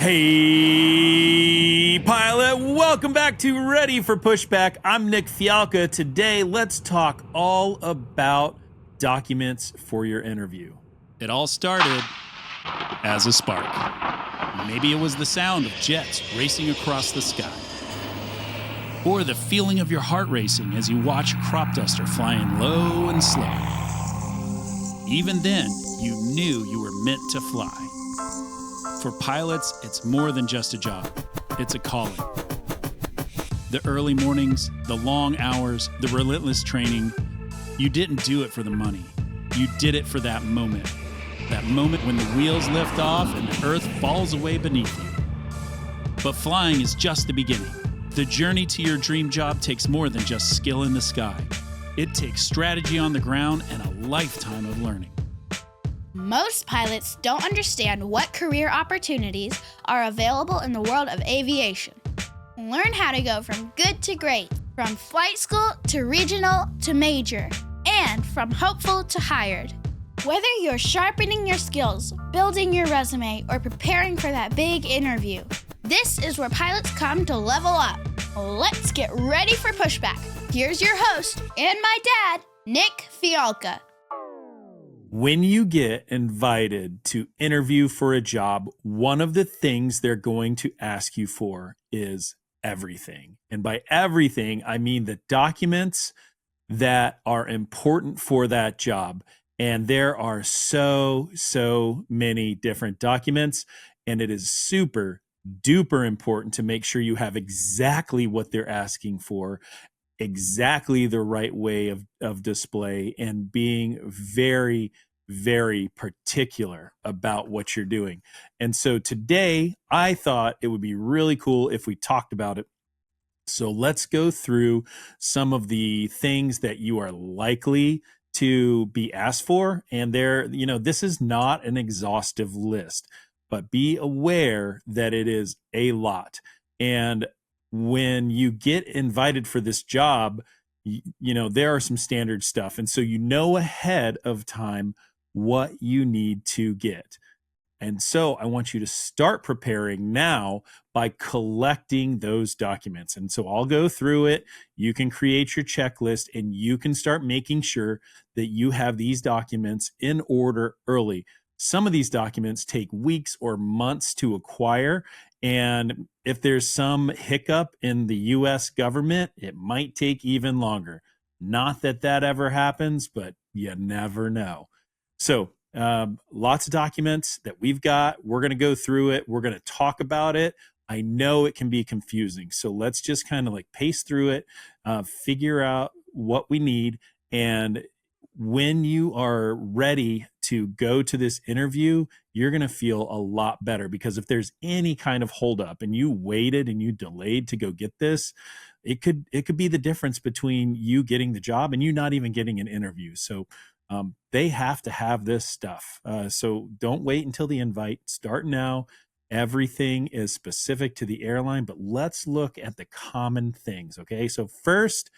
Hey, pilot, welcome back to Ready for Pushback. I'm Nick Fialka. Today, let's talk all about documents for your interview. It all started as a spark. Maybe it was the sound of jets racing across the sky, or the feeling of your heart racing as you watch a crop duster flying low and slow. Even then, you knew you were meant to fly. For pilots, it's more than just a job. It's a calling. The early mornings, the long hours, the relentless training, you didn't do it for the money. You did it for that moment when the wheels lift off and the earth falls away beneath you. But flying is just the beginning. The journey to your dream job takes more than just skill in the sky. It takes strategy on the ground and a lifetime of learning. Most pilots don't understand what career opportunities are available in the world of aviation. Learn how to go from good to great, from flight school to regional to major, and from hopeful to hired. Whether you're sharpening your skills, building your resume, or preparing for that big interview, this is where pilots come to level up. Let's get ready for Pushback. Here's your host and my dad, Nick Fialka. When you get invited to interview for a job, one of the things they're going to ask you for is everything. And by everything, I mean the documents that are important for that job. And there are so many different documents, and it is super duper important to make sure you have exactly what they're asking for, exactly the right way of display, and being very particular about what you're doing. And so today I thought it would be really cool if we talked about it. So let's go through some of the things that you are likely to be asked for. And this is not an exhaustive list, but be aware that it is a lot. And when you get invited for this job, there are some standard stuff. And so ahead of time what you need to get. And so I want you to start preparing now by collecting those documents. And so I'll go through it. You can create your checklist and you can start making sure that you have these documents in order early. Some of these documents take weeks or months to acquire. And if there's some hiccup in the US government, it might take even longer. Not that ever happens, but you never know. So lots of documents that we've got. We're going to go through it. We're going to talk about it. I know it can be confusing. So let's just kind of pace through it, figure out what we need. And when you are ready to go to this interview, you're going to feel a lot better, because if there's any kind of holdup and you waited and you delayed to go get this, it could be the difference between you getting the job and you not even getting an interview. So they have to have this stuff. So don't wait until the invite. Start now. Everything is specific to the airline, but let's look at the common things. Okay. So first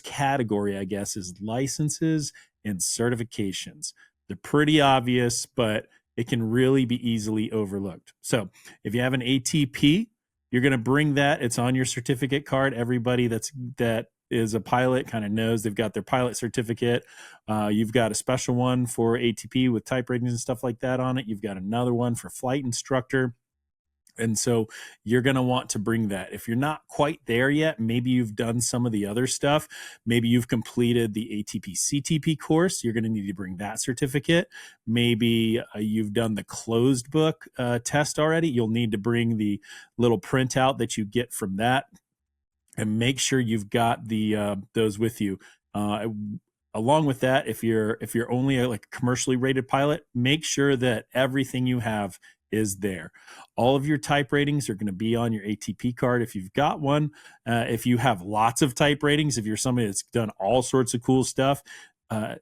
category, I guess, is licenses and certifications. They're pretty obvious, but it can really be easily overlooked. So if you have an ATP, you're going to bring that. It's on your certificate card. Everybody that is a pilot kind of knows they've got their pilot certificate. You've got a special one for ATP with type ratings and stuff like that on it. You've got another one for flight instructor. And so you're going to want to bring that. If you're not quite there yet, maybe you've done some of the other stuff. Maybe you've completed the ATP CTP course. You're going to need to bring that certificate. Maybe you've done the closed book test already. You'll need to bring the little printout that you get from that. And make sure you've got those with you. Along with that, if you're only a commercially rated pilot, make sure that everything you have is there. All of your type ratings are going to be on your ATP card if you've got one. If you have lots of type ratings, if you're somebody that's done all sorts of cool stuff,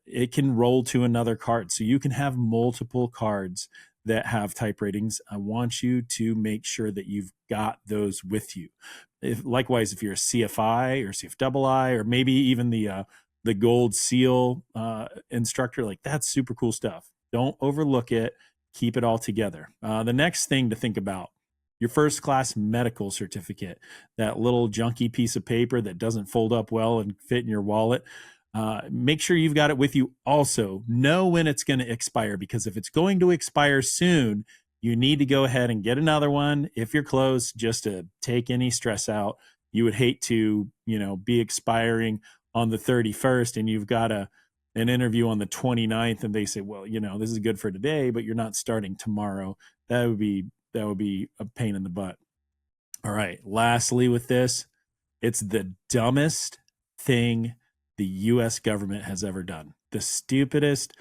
it can roll to another card. So you can have multiple cards that have type ratings. I want you to make sure that you've got those with you. Likewise, if you're a CFI or CFII, or maybe even the gold seal instructor, that's super cool stuff. Don't overlook it. Keep it all together. The next thing to think about your first class medical certificate, that little junky piece of paper that doesn't fold up well and fit in your wallet. Make sure you've got it with you. Also, know when it's going to expire, because if it's going to expire soon, you need to go ahead and get another one if you're close, just to take any stress out. You would hate to, be expiring on the 31st and you've got an interview on the 29th and they say, well, this is good for today, but you're not starting tomorrow. That would be a pain in the butt. All right. Lastly, with this, it's the dumbest thing the US government has ever done. The stupidest,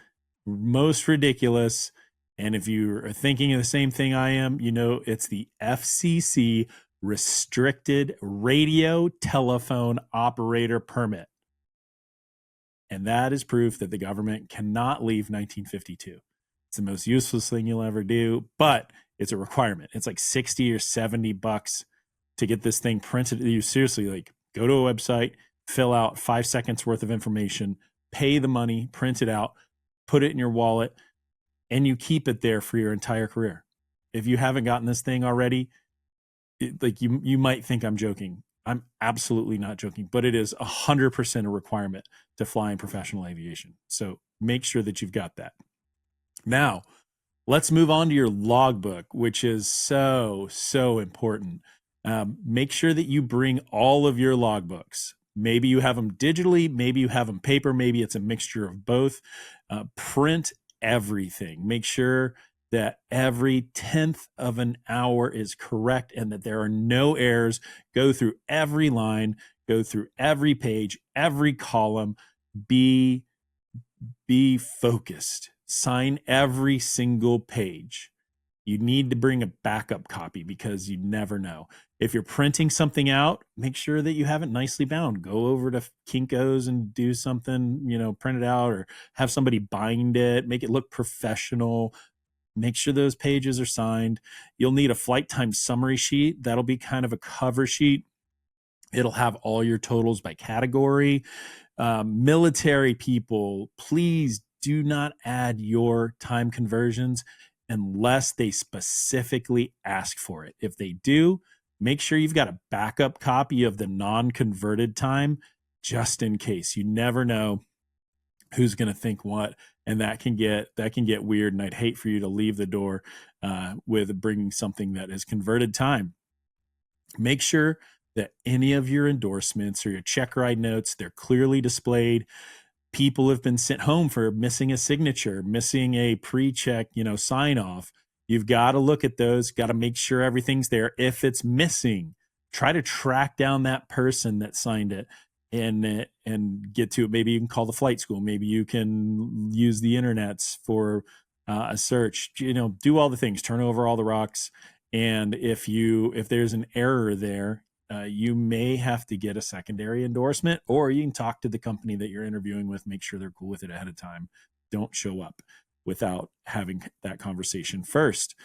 most ridiculous. And if you are thinking of the same thing I am, it's the FCC restricted radio telephone operator permit. And that is proof that the government cannot leave 1952. It's the most useless thing you'll ever do, but it's a requirement. It's like 60 or 70 bucks to get this thing printed. You seriously, go to a website, fill out 5 seconds worth of information, pay the money, print it out, put it in your wallet, and you keep it there for your entire career. If you haven't gotten this thing already, you might think I'm joking. I'm absolutely not joking, but it is 100% a requirement to fly in professional aviation. So make sure that you've got that. Now, let's move on to your logbook, which is so, so important. Make sure that you bring all of your logbooks. Maybe you have them digitally, maybe you have them paper, maybe it's a mixture of both. Print everything. Make sure that every 10th of an hour is correct and that there are no errors. Go through every line, go through every page, every column. Be focused. Sign every single page. You need to bring a backup copy because you never know. If you're printing something out, make sure that you have it nicely bound. Go over to Kinko's and do something, print it out or have somebody bind it, make it look professional. Make sure those pages are signed. You'll need a flight time summary sheet. That'll be kind of a cover sheet. It'll have all your totals by category. Military people, please do not add your time conversions unless they specifically ask for it. If they do, make sure you've got a backup copy of the non-converted time just in case. You never know who's going to think what, and that can get weird. And I'd hate for you to leave the door with bringing something that is converted time. Make sure that any of your endorsements or your check ride notes, they're clearly displayed. People have been sent home for missing a signature, missing a pre-check, sign off. You've got to look at those, got to make sure everything's there. If it's missing, try to track down that person that signed it and get to it. Maybe you can call the flight school. Maybe you can use the internets for a search, do all the things, turn over all the rocks. And if there's an error there, you may have to get a secondary endorsement, or you can talk to the company that you're interviewing with, make sure they're cool with it ahead of time. Don't show up without having that conversation first.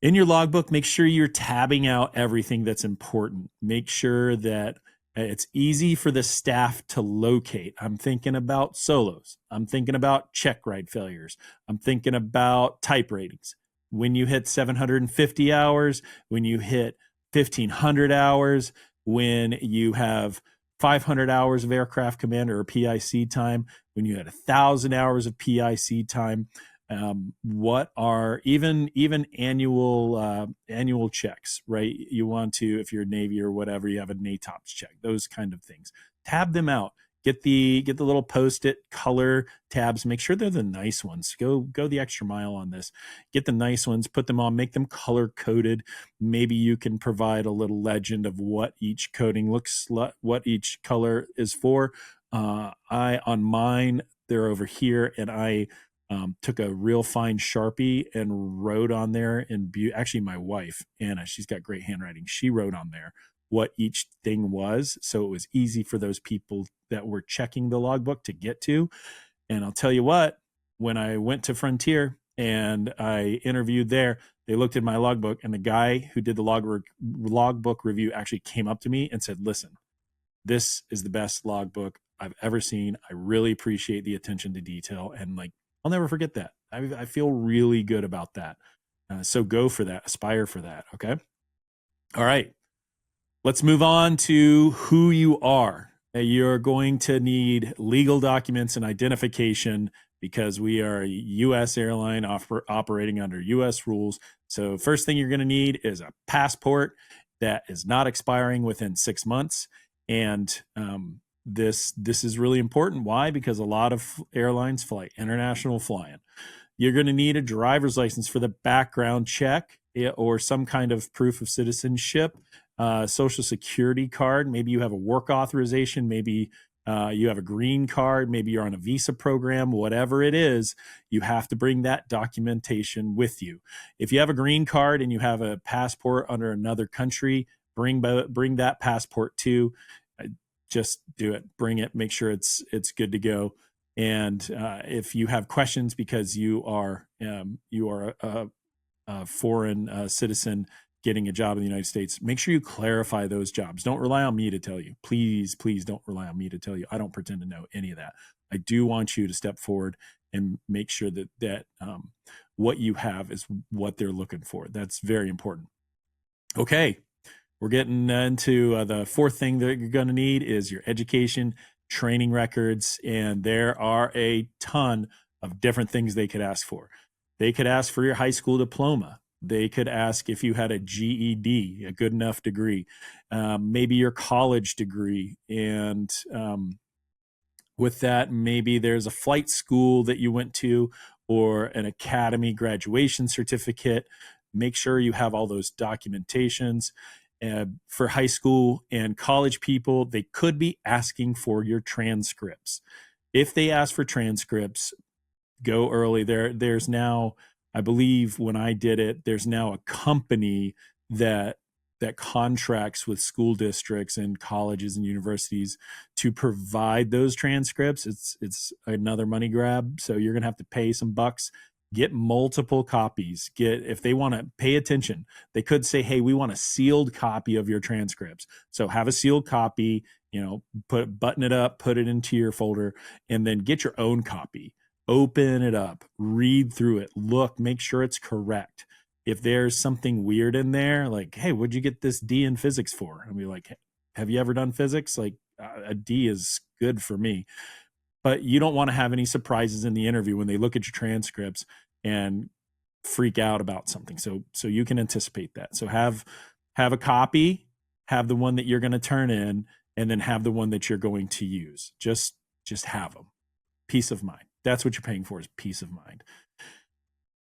In your logbook, make sure you're tabbing out everything that's important. Make sure that it's easy for the staff to locate. I'm thinking about solos. I'm thinking about check ride failures. I'm thinking about type ratings. When you hit 750 hours, when you hit 1,500 hours, when you have 500 hours of aircraft commander or PIC time, when you had 1,000 hours of PIC time, what are even annual checks, right? You want to, if you're Navy or whatever, you have a NATOPS check, those kind of things. Tab them out. Get the little Post-it color tabs. Make sure they're the nice ones. Go the extra mile on this. Get the nice ones, put them on, make them color coded. Maybe you can provide a little legend of what each coding looks like, what each color is for. On mine, they're over here, and I took a real fine Sharpie and wrote on there actually my wife, Anna, she's got great handwriting. She wrote on there what each thing was. So it was easy for those people that were checking the logbook to get to. And I'll tell you what, when I went to Frontier and I interviewed there, they looked at my logbook, and the guy who did the logbook review actually came up to me and said, listen, this is the best logbook I've ever seen. I really appreciate the attention to detail. And I'll never forget that. I feel really good about that. So go for that, aspire for that. Okay. All right. Let's move on to who you are. You're going to need legal documents and identification because we are a U.S. airline operating under U.S. rules. So first thing you're going to need is a passport that is not expiring within 6 months. And this is really important. Why? Because a lot of airlines fly international flying. You're going to need a driver's license for the background check or some kind of proof of citizenship, social security card. Maybe you have a work authorization. Maybe you have a green card. Maybe you're on a visa program. Whatever it is, you have to bring that documentation with you. If you have a green card and you have a passport under another country, bring that passport too. Just do it. Bring it. Make sure it's good to go. And if you have questions because you are a foreign citizen getting a job in the United States, make sure you clarify those jobs. Don't rely on me to tell you. Please don't rely on me to tell you. I don't pretend to know any of that. I do want you to step forward and make sure that what you have is what they're looking for. That's very important. Okay, we're getting into the fourth thing that you're going to need is your education, training records, and there are a ton of different things they could ask for. They could ask for your high school diploma. They could ask if you had a GED, a good enough degree, maybe your college degree. And with that, maybe there's a flight school that you went to or an academy graduation certificate. Make sure you have all those documentations. For high school and college people, they could be asking for your transcripts. If they ask for transcripts, go early. There's now, I believe when I did it, there's now a company that contracts with school districts and colleges and universities to provide those transcripts. It's another money grab. So you're going to have to pay some bucks. Get multiple copies. If they want to pay attention, they could say, hey, we want a sealed copy of your transcripts. So have a sealed copy, button it up, put it into your folder, and then get your own copy. Open it up, read through it, look, make sure it's correct. If there's something weird in there, like, hey, what'd you get this D in physics for? And be like, have you ever done physics? Like a D is good for me. But you don't want to have any surprises in the interview when they look at your transcripts and freak out about something. So you can anticipate that. So have a copy, have the one that you're going to turn in, and then have the one that you're going to use. Just have them. Peace of mind. That's what you're paying for, is peace of mind.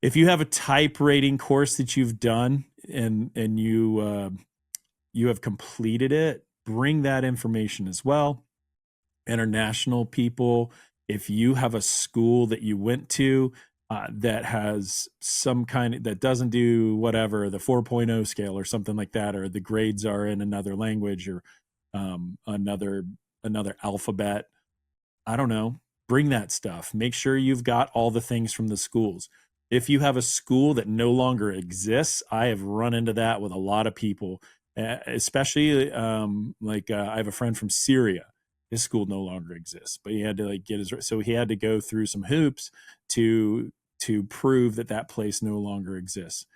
If you have a type rating course that you've done and you have completed it, bring that information as well. International people, if you have a school that you went to that has some kind of, that doesn't do whatever, the 4.0 scale or something like that, or the grades are in another language or another alphabet, I don't know, bring that stuff. Make sure you've got all the things from the schools. If you have a school that no longer exists, I have run into that with a lot of people, especially I have a friend from Syria. His school no longer exists, but he had to he had to go through some hoops to prove that place no longer exists.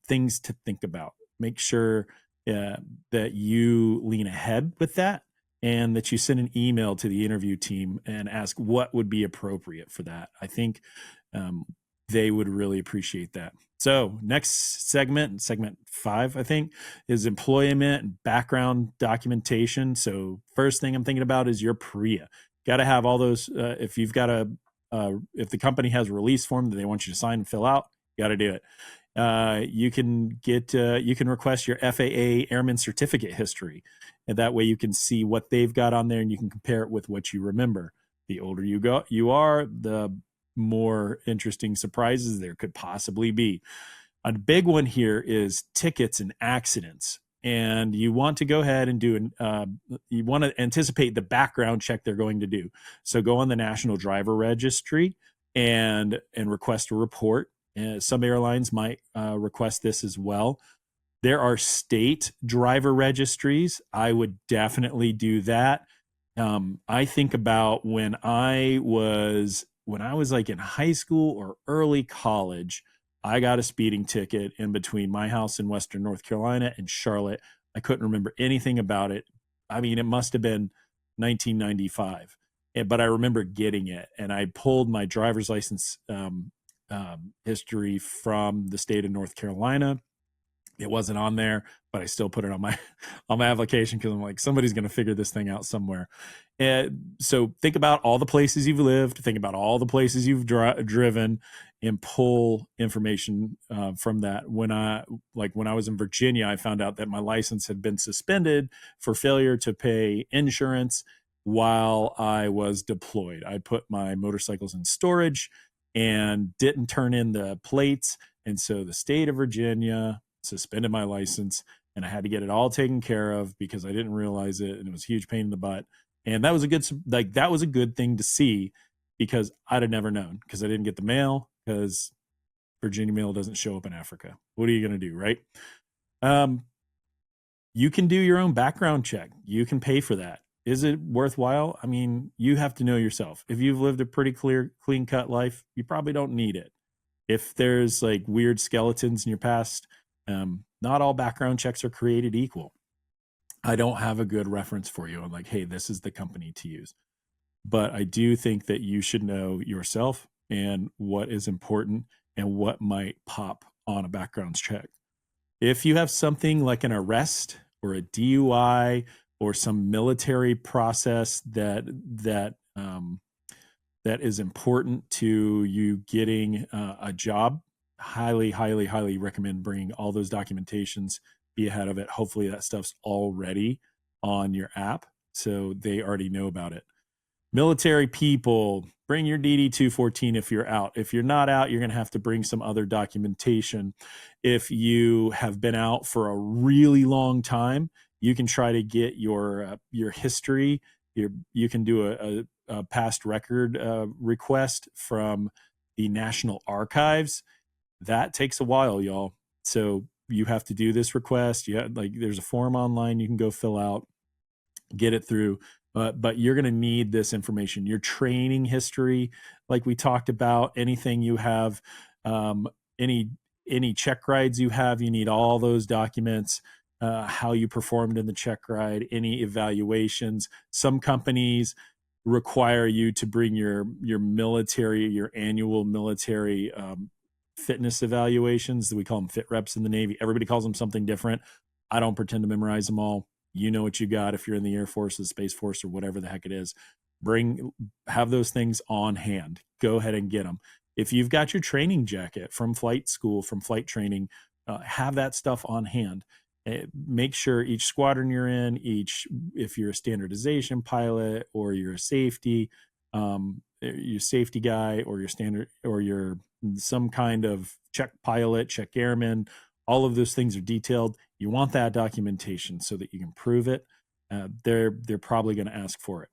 Things to think about. Make sure that you lean ahead with that and that you send an email to the interview team and ask what would be appropriate for that. I think they would really appreciate that. So next segment 5, I think, is employment and background documentation. So first thing I'm thinking about is your PREA. Got to have all those. If you've got if the company has a release form that they want you to sign and fill out, you got to do it. You can request your FAA Airman Certificate history, and that way you can see what they've got on there and you can compare it with what you remember. The older you are, the more interesting surprises there could possibly be. A big one here is tickets and accidents. And you want to go ahead and you want to anticipate the background check they're going to do. So go on the National Driver Registry and request a report. Some airlines might request this as well. There are state driver registries. I would definitely do that. I think about when I was like in high school or early college, I got a speeding ticket in between my house in Western North Carolina and Charlotte. I couldn't remember anything about it. I mean, it must have been 1995, but I remember getting it. And I pulled my driver's license history from the state of North Carolina. It wasn't on there, but I still put it on my application because I'm like, somebody's going to figure this thing out somewhere. And so think about all the places you've lived, think about all the places you've driven, and pull information from that. When I was in Virginia, I found out that my license had been suspended for failure to pay insurance while I was deployed. I put my motorcycles in storage and didn't turn in the plates, and so the state of Virginia suspended my license, and I had to get it all taken care of because I didn't realize it, and it was a huge pain in the butt. And that was a good thing to see, because I'd have never known, because I didn't get the mail, because Virginia mail doesn't show up in Africa. What are you going to do, right? You can do your own background check. You can pay for that. Is it worthwhile? I mean, you have to know yourself. If you've lived a pretty clean cut life, you probably don't need it. If there's like weird skeletons in your past, not all background checks are created equal. I don't have a good reference for you. I'm like, hey, this is the company to use. But I do think that you should know yourself and what is important and what might pop on a background check. If you have something like an arrest or a DUI or some military process that is important to you getting a job, highly, highly, highly recommend bringing all those documentations, be ahead of it. Hopefully that stuff's already on your app, so they already know about it. Military people, bring your DD-214 if you're out. If you're not out, you're going to have to bring some other documentation. If you have been out for a really long time, you can try to get your history. You can do a past record request from the National Archives. That takes a while, y'all. So you have to do this request. There's a form online you can go fill out, get it through. But you're going to need this information. Your training history, like we talked about, anything you have, any check rides you have, you need all those documents. How you performed in the check ride, any evaluations. Some companies require you to bring your annual military fitness evaluations. We call them fit reps in the Navy. Everybody calls them something different. I don't pretend to memorize them all. You know what you got if you're in the Air Force, the Space Force, or whatever the heck it is. Have those things on hand. Go ahead and get them. If you've got your training jacket from flight school, from flight training, have that stuff on hand. Make sure each squadron you're in, if you're a standardization pilot or you're a safety, your safety guy, or your standard, or you're some kind of check pilot, check airman, all of those things are detailed. You want that documentation so that you can prove it. They're probably going to ask for it.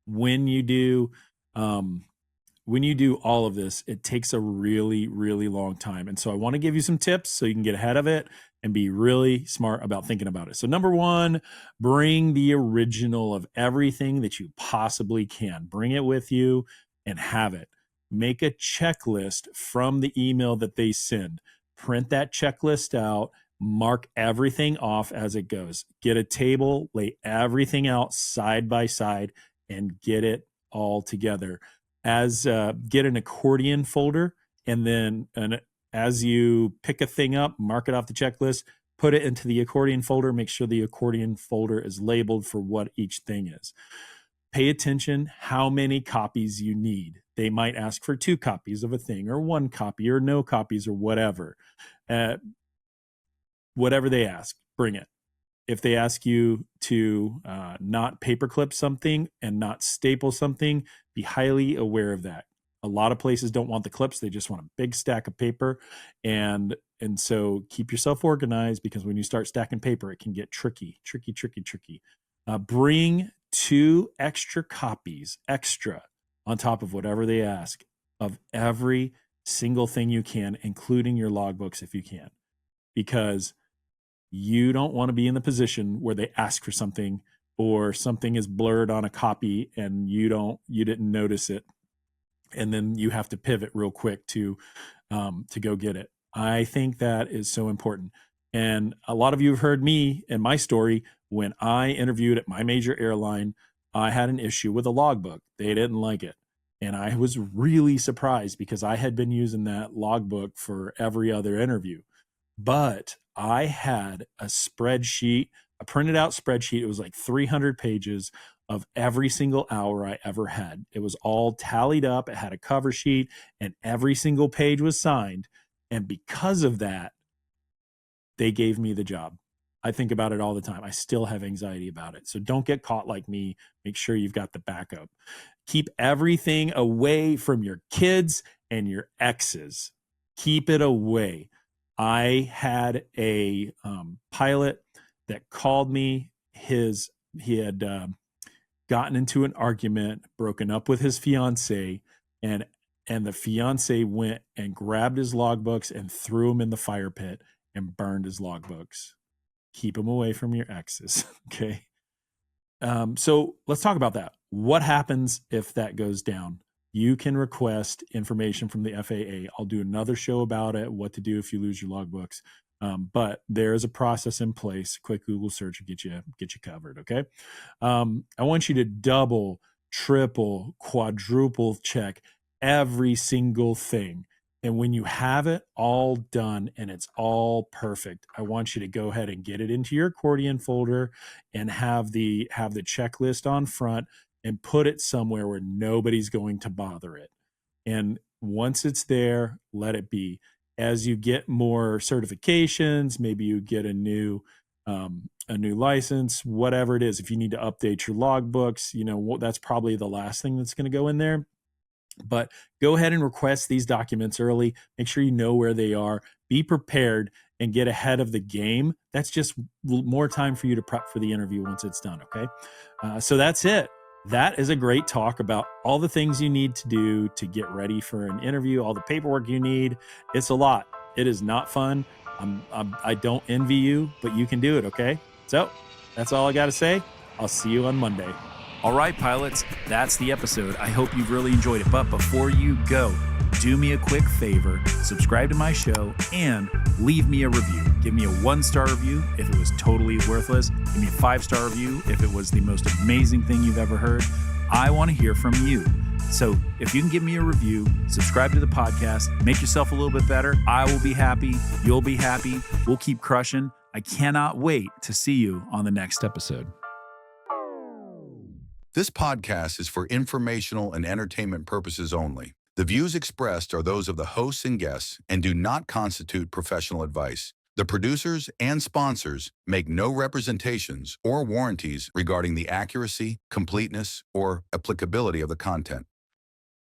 When you do all of this, it takes a really, really long time. And so I want to give you some tips so you can get ahead of it and be really smart about thinking about it. So number one, bring the original of everything that you possibly can. Bring it with you and have it. Make a checklist from the email that they send. Print that checklist out. Mark everything off as it goes. Get a table, lay everything out side by side, and get it all together. Get an accordion folder, and then as you pick a thing up, mark it off the checklist, put it into the accordion folder. Make sure the accordion folder is labeled for what each thing is. Pay attention how many copies you need. They might ask for 2 copies of a thing, or 1 copy, or no copies, or whatever. Whatever they ask, bring it. If they ask you to not paperclip something and not staple something, be highly aware of that. A lot of places don't want the clips. They just want a big stack of paper. And so keep yourself organized, because when you start stacking paper, it can get tricky. Bring 2 extra copies, on top of whatever they ask, of every single thing you can, including your logbooks if you can. Because you don't want to be in the position where they ask for something, or something is blurred on a copy and you didn't notice it, and then you have to pivot real quick to go get it. I think that is so important. And a lot of you have heard me and my story. When I interviewed at my major airline, I had an issue with a logbook. They didn't like it. And I was really surprised because I had been using that logbook for every other interview. But I had a spreadsheet, a printed out spreadsheet. It was like 300 pages of every single hour I ever had. It was all tallied up. It had a cover sheet and every single page was signed. And because of that, they gave me the job. I think about it all the time. I still have anxiety about it. So don't get caught like me. Make sure you've got the backup. Keep everything away from your kids and your exes. Keep it away. I had a pilot that called me. He had gotten into an argument, broken up with his fiance, and the fiance went and grabbed his logbooks and threw them in the fire pit and burned his logbooks. Keep them away from your exes. Okay. So let's talk about that. What happens if that goes down? You can request information from the FAA. I'll do another show about it, what to do if you lose your logbooks. But there is a process in place. Quick Google search will get you covered. Okay. I want you to double, triple, quadruple check every single thing. And when you have it all done and it's all perfect, I want you to go ahead and get it into your accordion folder and have the checklist on front and put it somewhere where nobody's going to bother it. And once it's there, let it be. As you get more certifications, maybe you get a new license, whatever it is. If you need to update your logbooks, that's probably the last thing that's going to go in there. But go ahead and request these documents early. Make sure you know where they are. Be prepared and get ahead of the game. That's just more time for you to prep for the interview once it's done, okay? So that's it. That is a great talk about all the things you need to do to get ready for an interview, all the paperwork you need. It's a lot. It is not fun. I don't envy you, but you can do it, okay? So that's all I got to say. I'll see you on Monday. All right, pilots, that's the episode. I hope you've really enjoyed it. But before you go, do me a quick favor, subscribe to my show, and leave me a review. Give me a 1-star review if it was totally worthless. Give me a 5-star review if it was the most amazing thing you've ever heard. I want to hear from you. So if you can give me a review, subscribe to the podcast, make yourself a little bit better, I will be happy. You'll be happy. We'll keep crushing. I cannot wait to see you on the next episode. This podcast is for informational and entertainment purposes only. The views expressed are those of the hosts and guests and do not constitute professional advice. The producers and sponsors make no representations or warranties regarding the accuracy, completeness, or applicability of the content.